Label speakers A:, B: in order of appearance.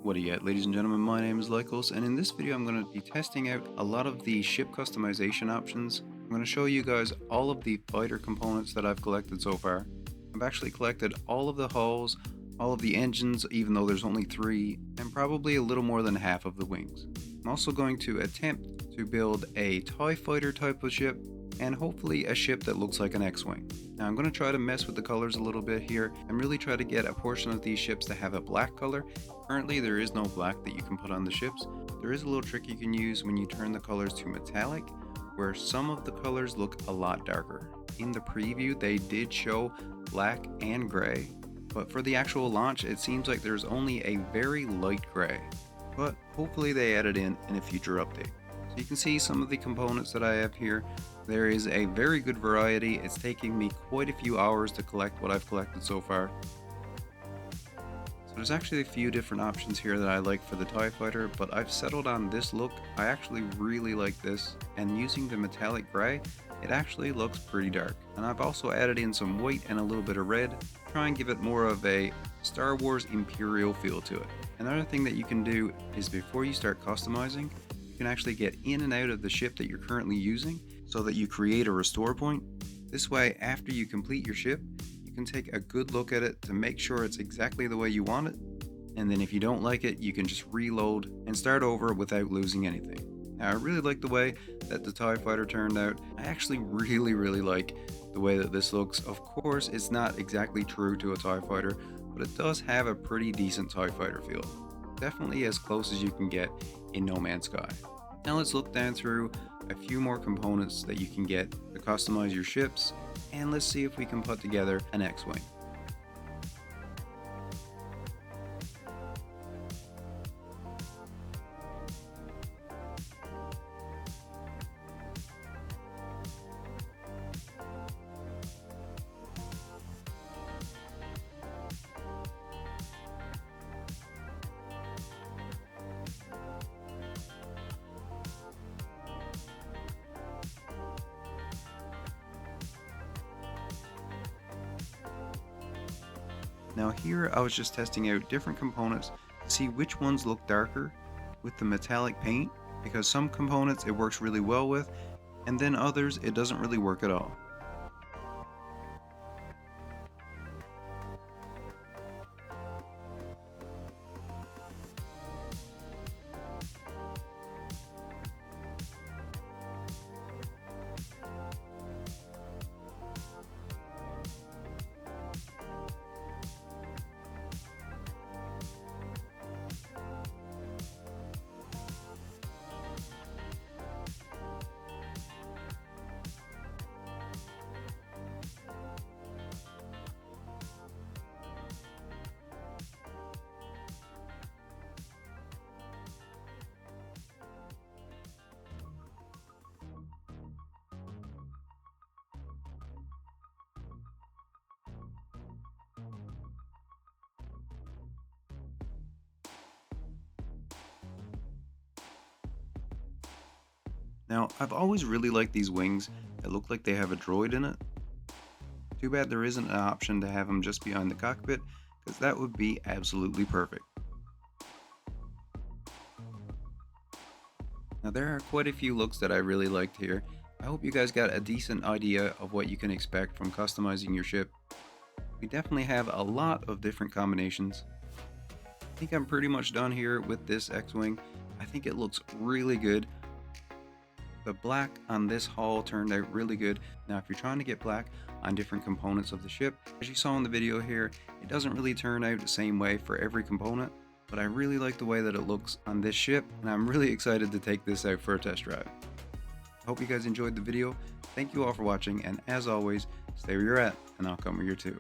A: What do you got, ladies and gentlemen? My name is Lycos, and in this video I'm going to be testing out a lot of the ship customization options. I'm going to show you guys all of the fighter components that I've collected so far. I've actually collected all of the hulls, all of the engines, even though there's only 3, and probably a little more than half of the wings. I'm also going to attempt to build a TIE fighter type of ship, and hopefully a ship that looks like an X-Wing. Now I'm going to try to mess with the colors a little bit here and really try to get a portion of these ships to have a black color. Currently there is no black that you can put on the ships. There is a little trick you can use when you turn the colors to metallic, where some of the colors look a lot darker. In the preview they did show black and gray, but for the actual launch it seems like there's only a very light gray. But hopefully they add it in a future update. So you can see some of the components that I have here. There is a very good variety. It's taking me quite a few hours to collect what I've collected so far. So there's actually a few different options here that I like for the TIE Fighter, but I've settled on this look. I actually really like this, and using the metallic gray, it actually looks pretty dark. And I've also added in some white and a little bit of red, to try and give it more of a Star Wars Imperial feel to it. Another thing that you can do is before you start customizing, you can actually get in and out of the ship that you're currently using, so that you create a restore point. This way, after you complete your ship, you can take a good look at it to make sure it's exactly the way you want it, and then if you don't like it, you can just reload and start over without losing anything. Now I really like the way that the TIE Fighter turned out. I actually really like the way that this looks. Of course, it's not exactly true to a TIE Fighter, but it does have a pretty decent TIE Fighter feel. Definitely as close as you can get in No Man's Sky. Now let's look down through a few more components that you can get to customize your ships, and let's see if we can put together an X-Wing. Now here I was just testing out different components to see which ones look darker with the metallic paint, because some components it works really well with, and then others it doesn't really work at all. Now, I've always really liked these wings that look like they have a droid in it. Too bad there isn't an option to have them just behind the cockpit, because that would be absolutely perfect. Now there are quite a few looks that I really liked here. I hope you guys got a decent idea of what you can expect from customizing your ship. We definitely have a lot of different combinations. I think I'm pretty much done here with this X-Wing. I think it looks really good. The black on this hull turned out really good. Now if you're trying to get black on different components of the ship, as you saw in the video here, it doesn't really turn out the same way for every component, but I really like the way that it looks on this ship, and I'm really excited to take this out for a test drive. I hope you guys enjoyed the video. Thank you all for watching, and as always, stay where you're at, and I'll come where you're too.